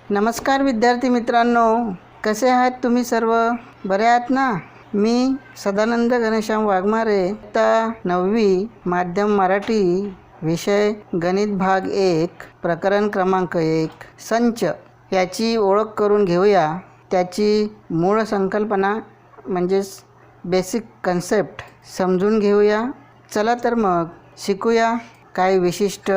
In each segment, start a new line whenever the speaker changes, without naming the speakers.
नमस्कार विद्यार्थी मित्रांनो, कसे आहात तुम्ही सर्व? बरे आहात ना? मी सदानंद घनश्याम वाघमारे, इयत्ता 9वी माध्यम मराठी, विषय गणित भाग 1, प्रकरण क्रमांक 1, संच याची ओळख करून घेऊया. त्याची मूळ संकल्पना म्हणजेच बेसिक कन्सेप्ट समजून घेऊया. चला तर मग शिकूया. काही विशिष्ट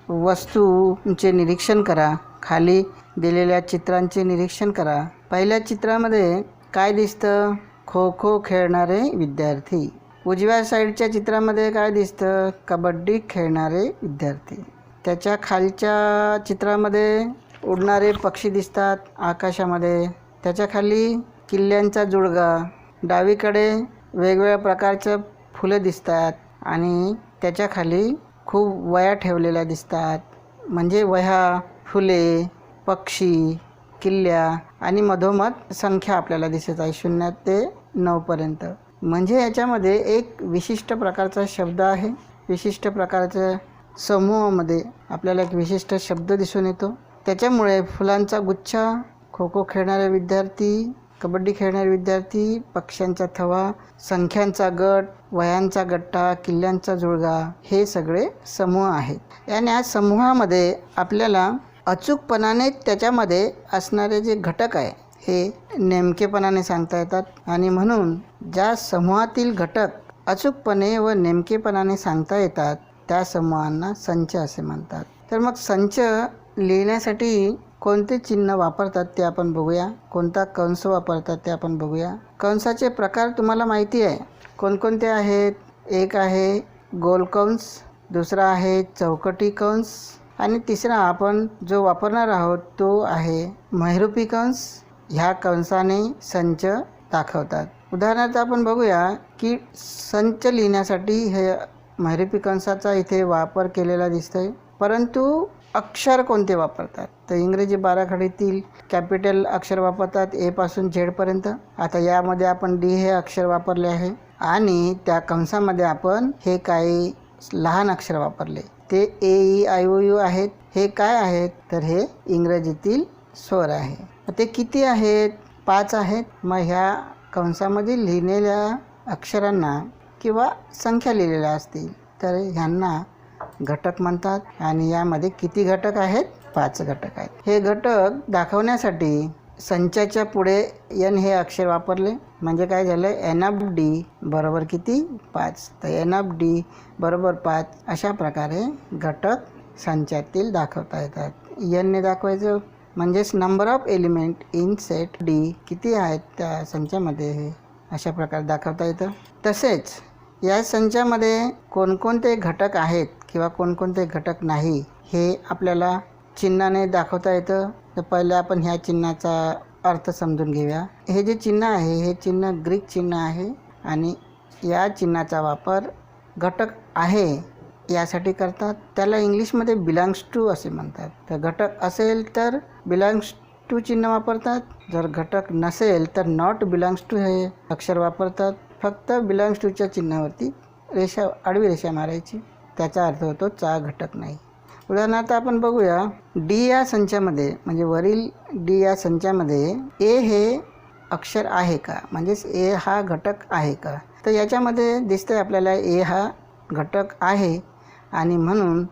वस्तूंचे निरीक्षण करा. खाली दिलेल्या चित्रांचे निरीक्षण करा. पहिल्या चित्रामध्ये काय दिसतं? खो खो खेळणारे विद्यार्थी. उजव्या साईडच्या चित्रामध्ये काय दिसतं? कबड्डी खेळणारे विद्यार्थी. त्याच्या खालच्या चित्रामध्ये उडणारे पक्षी दिसतात आकाशामध्ये. त्याच्या खाली किल्ल्यांचा जुळगा. डावीकडे वेगवेगळ्या प्रकारच्या फुलं दिसतात आणि त्याच्या खाली खूप वह्या ठेवलेल्या दिसतात. म्हणजे वह्या, फुले, पक्षी, किल्ल्या आणि मधोमध संख्या आपल्याला दिसत आहे 0 ते 9 पर्यंत. म्हणजे याच्यामध्ये एक विशिष्ट प्रकारचा शब्द आहे. विशिष्ट प्रकारच्या समूहामध्ये आपल्याला एक विशिष्ट शब्द दिसून येतो. त्याच्यामुळे फुलांचा गुच्छ, खो खो खेळणारे विद्यार्थी, कबड्डी खेळणारे विद्यार्थी, पक्ष्यांचा थवा, संख्यांचा गट, वह्यांचा गट्टा, किल्ल्यांचा जुळगा हे सगळे समूह आहेत. आणि या समूहामध्ये आपल्याला अचूकपणाने त्याच्यामध्ये असणारे जे घटक आहे हे नेमकेपणाने सांगता येतात. आणि म्हणून ज्या समूहातील घटक अचूकपणे व नेमकेपणाने सांगता येतात त्या समूहांना संच असे म्हणतात. तर मग संच लिहिण्यासाठी कोणते चिन्ह वापरतात ते आपण बघूया. कोणता कंस वापरतात ते आपण बघूया. कंसाचे प्रकार तुम्हाला माहिती आहे कोणकोणते आहेत? एक आहे गोल कंस, दुसरा आहे चौकटी कंस आणि तिसरा आपण जो वापरणार आहोत तो आहे महिरूपी कंस. ह्या कंसाने संच दाखवतात. उदाहरणार्थ आपण बघूया की संच लिहिण्यासाठी हे महिरूपी कंसाचा इथे वापर केलेला दिसतोय. परंतु अक्षर कोणते वापरतात? तर इंग्रजी बाराखडीतील कॅपिटल अक्षर वापरतात ए पासून झेड पर्यंत. आता यामध्ये आपण डी हे अक्षर वापरले आहे आणि त्या कंसामध्ये आपण हे काही लहान अक्षर वापरले. ते ए ई आय ओ यू आहेत. हे काय आहेत? तर हे इंग्रजीतील स्वर आहे. ते किती आहेत? 5 आहेत. मग ह्या कंसामध्ये लिहिलेल्या अक्षरांना किंवा संख्या लिहिलेल्या असतील तर ह्यांना घटक म्हणतात. आणि यामध्ये किती घटक आहेत? 5 घटक आहेत. हे घटक दाखवण्यासाठी संचाच्या पुढे एन हे अक्षर वापरले. म्हणजे काय झालं? एन ऑफ डी बरोबर किती? 5. तर एन ऑफ डी बरोबर 5. अशा प्रकारे घटक संचातील दाखवता येतात. एनने दाखवायचं म्हणजेच number of element in set D किती आहेत त्या संचामध्ये हे अशा प्रकारे दाखवता येतं. तसेच या संचामध्ये कोणकोणते घटक आहेत किंवा कोणकोणते घटक नाही हे आपल्याला चिन्हाने दाखवता येतं. तर पहिले आपण ह्या चिन्हाचा अर्थ समजून घेऊया. हे जे चिन्ह आहे हे चिन्ह ग्रीक चिन्ह आहे आणि या चिन्हाचा वापर घटक आहे यासाठी करतात. त्याला इंग्लिशमध्ये बिलॉंग्स टू असे म्हणतात. तर घटक असेल तर बिलॉंग्स टू चिन्ह वापरतात. जर घटक नसेल तर नॉट बिलॉंग्स टू हे अक्षर वापरतात. फक्त बिलॉंग्स टूच्या चिन्हावरती आडवी रेषा मारायची. त्याचा अर्थ होतो चा घटक नाही. उदाहरणार्थ आपण बघूया डी या संचामध्ये म्हणजे वरील डी या संचामध्ये ए हे अक्षर आहे का? म्हणजेच ए हा घटक आहे का? तर याच्यामध्ये दिसतंय आपल्याला ए हा घटक आहे आणि म्हणून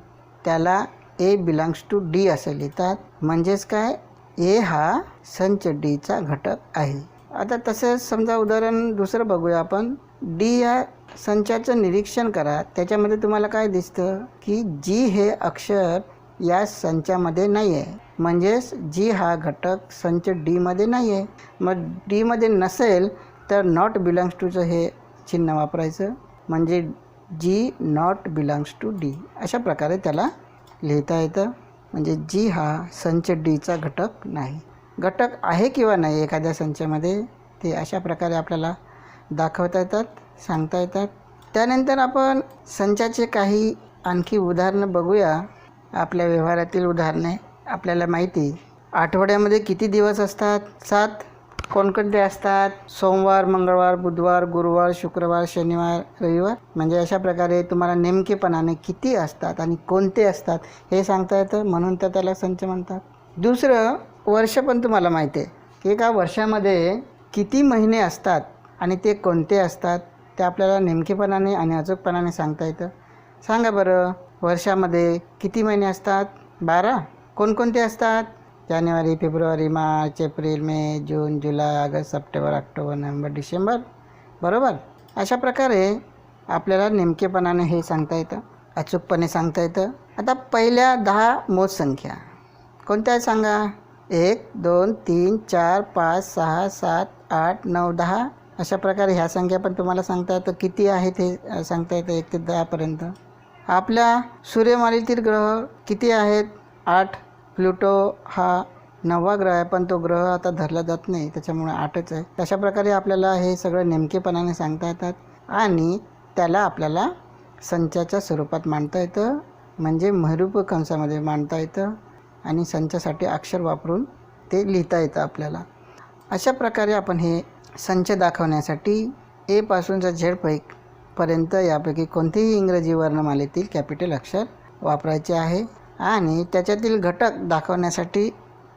त्याला ए बिलॉंग्स टू डी असं लिहितात. म्हणजेच काय? ए हा संच डीचा घटक आहे. आता तसंच समजा उदाहरण दुसरं बघूया आपण. डी या संचाचं निरीक्षण करा. त्याच्यामध्ये तुम्हाला काय दिसतं की जी हे अक्षर या संचामध्ये नाही आहे. म्हणजेच जी हा घटक संच डीमध्ये नाही आहे. मग डीमध्ये नसेल तर नॉट बिलॉंग्स टूचं हे चिन्ह वापरायचं. म्हणजे जी नॉट बिलॉंग्स टू डी अशा प्रकारे त्याला लिहिता येतं. म्हणजे जी हा संच डीचा घटक नाही. घटक आहे किंवा नाही एखाद्या संचामध्ये ते अशा प्रकारे आपल्याला दाखवता येतात, सांगता येतात. त्यानंतर आपण संचाचे काही आणखी उदाहरणं बघूया. आपल्या व्यवहारातील उदाहरणे. आपल्याला माहिती आठवड्यामध्ये किती दिवस असतात? 7. कोणकोणते असतात? सोमवार, मंगळवार, बुधवार, गुरुवार, शुक्रवार, शनिवार, रविवार. म्हणजे अशा प्रकारे तुम्हाला नेमकेपणाने किती असतात आणि कोणते असतात हे सांगता येतं. म्हणून तर त्याला संच म्हणतात. दुसरं वर्ष पण तुम्हाला माहिती आहे की एका वर्षामध्ये किती महिने असतात आणि ते कोणते असतात ते आपल्याला नेमकेपणाने आणि अचूकपणाने सांगता येतं. सांगा बरं, वर्षामध्ये किती महिने असतात? 12. कोणकोणते असतात? जानेवारी, फेब्रुवारी, मार्च, एप्रिल, मे, जून, जुलै, ऑगस्ट, सप्टेंबर, ऑक्टोबर, नोव्हेंबर, डिसेंबर. बरोबर. अशा प्रकारे आपल्याला नेमकेपणाने हे सांगता येतं, अचूकपणे सांगता येतं. आता पहिल्या 10 मोज संख्या कोणत्या आहेत सांगा? 1, 2, 3, 4, 5, 6, 7, 8, 9, 10. अशा प्रकारे ह्या संख्या पण तुम्हाला सांगता येतं. किती आहेत हे सांगता येतं 1 ते 10पर्यंत. आपल्या सूर्यमालेतील ग्रह किती आहेत? 8. प्लुटो हा 9वा ग्रह आहे, पण तो ग्रह आता धरला जात नाही, त्याच्यामुळे 8च आहे. अशा प्रकारे आपल्याला हे सगळं नेमकेपणाने सांगता येतात आणि त्याला आपल्याला संचाच्या स्वरूपात मांडता येतं, म्हणजे महिरूप कंसामध्ये मांडता येतं आणि संचासाठी अक्षर वापरून ते लिहिता येतं आपल्याला. अशा प्रकारे आपण हे संच दाखवण्यासाठी ए पासून झेड पर्यंत यापैकी कोणतेही इंग्रजी वर्णमालेतील कॅपिटल अक्षर वापरायचे आहे आणि त्याच्यातील घटक दाखवण्यासाठी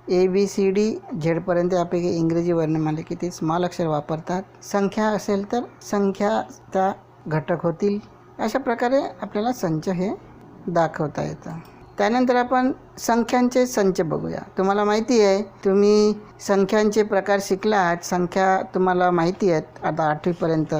ABCD झेडपर्यंत यापैकी इंग्रजी वर्णमालेतील स्मॉल अक्षर वापरतात. संख्या असेल तर संख्याचा घटक होतील. अशा प्रकारे आपल्याला संच हे दाखवता येतं. त्यानंतर आपण संख्यांचे संच बघूया. तुम्हाला माहिती आहे, तुम्ही संख्यांचे प्रकार शिकलात. संख्या तुम्हाला माहिती आहेत. आता 8वीपर्यंत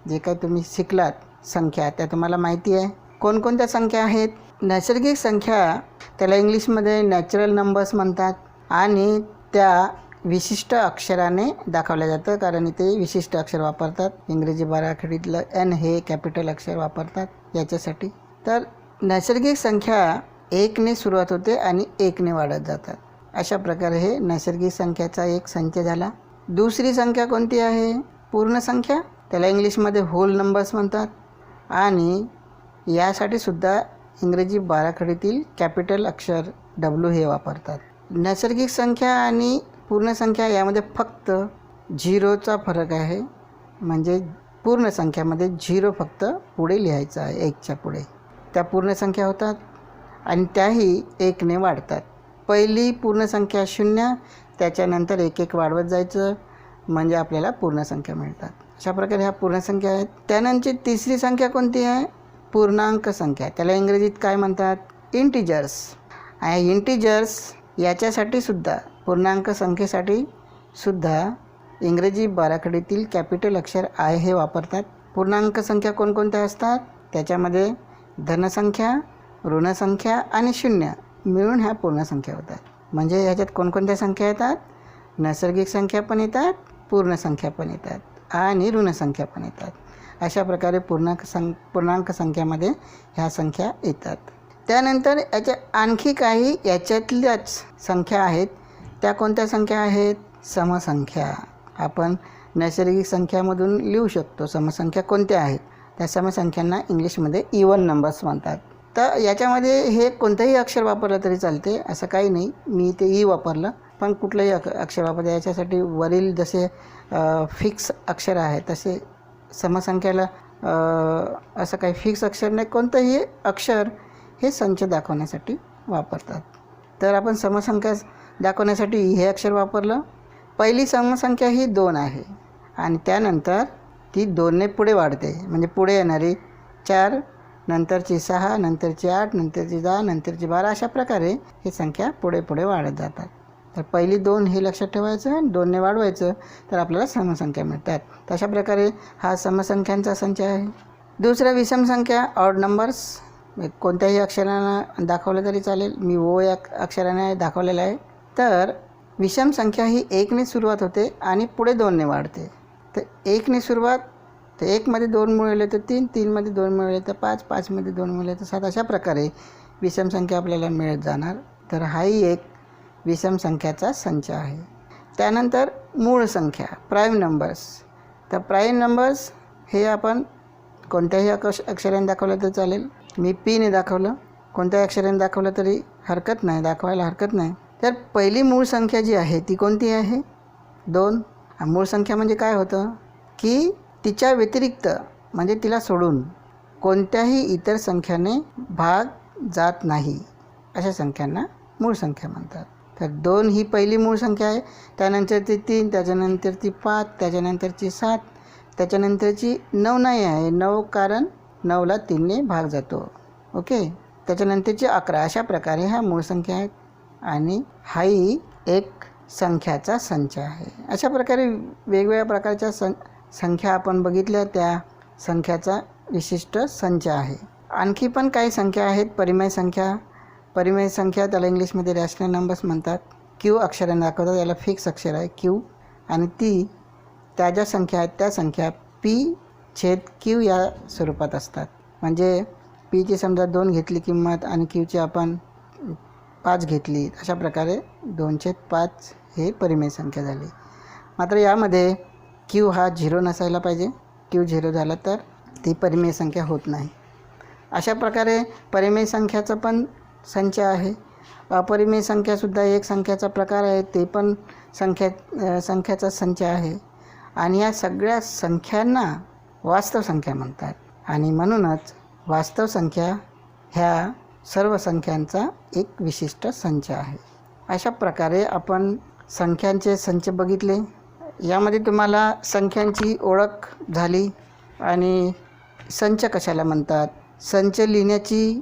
जे काही तुम्ही शिकलात संख्या त्या तुम्हाला माहिती आहे. कोणकोणत्या संख्या आहेत? नैसर्गिक संख्या, त्याला इंग्लिशमध्ये नॅचरल नंबर्स म्हणतात आणि त्या विशिष्ट अक्षराने दाखवल्या जातं, कारण इथे विशिष्ट अक्षर वापरतात. इंग्रजी बाराखडीतलं N हे कॅपिटल अक्षर वापरतात याच्यासाठी. तर नैसर्गिक संख्या 1ने सुरुवात होते आणि 1ने वाढत जातात. अशा प्रकारे हे नैसर्गिक संख्याचा एक संच झाला. दुसरी संख्या कोणती आहे? पूर्ण संख्या, त्याला इंग्लिशमध्ये होल नंबर्स म्हणतात आणि यासाठी सुद्धा इंग्रजी बाराखडीतील कॅपिटल अक्षर W हे वापरतात. नैसर्गिक संख्या आणि पूर्ण संख्या यामध्ये फक्त 0चा फरक आहे, म्हणजे पूर्ण संख्यामध्ये 0 फक्त पुढे लिहायचं आहे, 1च्या पुढे. त्या पूर्ण संख्या होतात आणि त्याही 1ने वाढतात. पहिली पूर्ण संख्या 0, त्याच्यानंतर 1-1 वाढवत जायचं, म्हणजे आपल्याला पूर्ण संख्या मिळतात. अशा प्रकारे ह्या पूर्ण संख्या आहेत. त्यानंतर तिसरी संख्या कोणती आहे? पूर्णांक संख्या, त्याला इंग्रजीत काय म्हणतात? इंटिजर्स. आणि इंटिजर्स याच्यासाठी सुद्धा, पूर्णांक संख्येसाठी सुद्धा इंग्रजी बाराखडीतील कॅपिटल अक्षर I हे वापरतात. पूर्णांक संख्या कोणकोणत्या असतात? त्याच्यामध्ये धनसंख्या, ऋणसंख्या आणि 0 मिळून ह्या पूर्ण संख्या होतात. म्हणजे ह्याच्यात कोणकोणत्या संख्या येतात? नैसर्गिक संख्या पण येतात, पूर्ण संख्या पण येतात आणि ऋणसंख्या पण येतात. अशा प्रकारे पूर्णांक संख्यामध्ये ह्या संख्या येतात. त्यानंतर याच्या आणखी काही याच्यातल्याच संख्या आहेत. त्या कोणत्या संख्या आहेत? समसंख्या. आपण नैसर्गिक संख्यामधून लिहू शकतो समसंख्या कोणत्या आहेत. त्या समसंख्यांना इंग्लिशमध्ये इवन नंबर्स म्हणतात. तर याच्यामध्ये हे कोणतंही अक्षर वापरलं तरी चालते, असं काही नाही. मी ते ई वापरलं, पण कुठलंही अक्षर वापरलं. याच्यासाठी वरील जसे फिक्स अक्षर आहे तसे समसंख्याला असं काही फिक्स अक्षर नाही. कोणतंही अक्षर हे संच दाखवण्यासाठी वापरतात. तर आपण समसंख्या दाखवण्यासाठी हे अक्षर वापरलं. पहिली समसंख्या ही 2 आहे आणि त्यानंतर ती 2ने पुढे वाढते, म्हणजे पुढे येणारी 4, नंतरची 6, नंतरची 8, नंतरची 10, नंतरची 12. अशा प्रकारे ही संख्या पुढे पुढे वाढत जातात. तर पहिली 2 हे लक्षात ठेवायचं, 2ने वाढवायचं, तर आपल्याला समसंख्या मिळतात. तशा प्रकारे हा समसंख्यांचा संच आहे. दुसरा विषम संख्या, ऑड नंबर्स. कोणत्याही अक्षरानं दाखवलं तरी चालेल. मी O या अक्षराने दाखवलेलं आहे. तर विषम संख्या ही 1ने सुरुवात होते आणि पुढे 2ने वाढते. तर 1ने सुरुवात, तर 1मध्ये 2 मिळवले तर 3, 3मध्ये 2 मिळवले तर 5, 5मध्ये 2 मिळवले तर 7. अशा प्रकारे विषम संख्या आपल्याला मिळत जाणार. तर हाही एक विषम संख्याचा संच आहे. त्यानंतर मूळ संख्या, प्राईम नंबर्स. तर प्राईम नंबर्स हे आपण कोणत्याही अक्षराने दाखवलं तर चालेल. मी P ने दाखवलं, कोणत्याही अक्षराने दाखवलं तरी हरकत नाही, दाखवायला हरकत नाही. तर पहिली मूळ संख्या जी आहे ती कोणती आहे? 2. मूळ संख्या म्हणजे काय होतं की तिच्या व्यतिरिक्त, म्हणजे तिला सोडून कोणत्याही इतर संख्याने भाग जात नाही, अशा संख्यांना मूळ संख्या म्हणतात. तर 2 ही पहिली मूळ संख्या आहे, त्यानंतरची 3, त्याच्यानंतरची 5, त्याच्यानंतरची 7, त्याच्यानंतरची 9 नाही आहे. 9 कारण 9ला 3ने भाग जातो. ओके. त्याच्यानंतरची 11. अशा प्रकारे ह्या मूळ संख्या आहेत आणि हाही एक संख्याचा संच आहे. अशा प्रकारे वेगवेगळ्या प्रकारच्या संख्या आपण बघितल्या, त्या संख्याचा विशिष्ट संच आहे. आणखी पण काही संख्या आहेत. परिमेय संख्या. परिमेय संख्या त्याला इंग्लिशमध्ये रॅशनल नंबर्स म्हणतात. क्यू अक्षराने दाखवतात, याला फिक्स अक्षर आहे क्यू. आणि त्या ज्या संख्या आहेत त्या संख्या P/Q या स्वरूपात असतात. म्हणजे Pची समजा 2 घेतली किंमत आणि Qची आपण 5 घेतली, अशा प्रकारे 2/5 हे परिमेय संख्या झाली. मात्र यामध्ये Q हा 0 नसायला पाहिजे. Q 0 झाला तर ती परिमेय संख्या होत नाही. अशा प्रकारे परिमेय संख्याचा पण संच आहे. अपरिमेय संख्यासुद्धा एक संख्याचा प्रकार आहे, ते पण संख्याचा संच आहे. आणि या सगळ्या संख्यांना वास्तव संख्या म्हणतात. आणि म्हणूनच वास्तव संख्या ह्या सर्व संख्यांचा एक विशिष्ट संच आहे. अशा प्रकारे आपण संख्यांचे संच बघितले. यामध्ये तुम्हाला संख्यांची ओळख झाली आणि संच कशाला म्हणतात, संच लिहिण्याची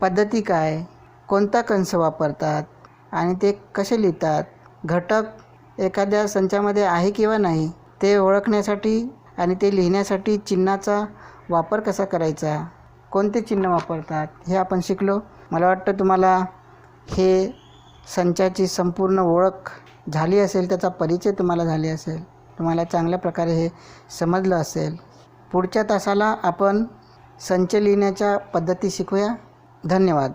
पद्धती काय, कोणता कंस वापरतात आणि ते कसे लिहितात, घटक एखाद्या संचामध्ये आहे किंवा नाही ते ओळखण्यासाठी आणि ते लिहिण्यासाठी चिन्हाचा वापर कसा करायचा, कोणते चिन्ह वापरतात हे आपण शिकलो. मला वाटतं तुम्हाला हे संचाची संपूर्ण ओळख झाली असेल, त्याचा परिचय तुम्हाला झाले असेल, तुम्हाला चांगल्या प्रकारे हे समजलं असेल. पुढच्या तासाला आपण संच लिहिण्याच्या पद्धती शिकूया. धन्यवाद.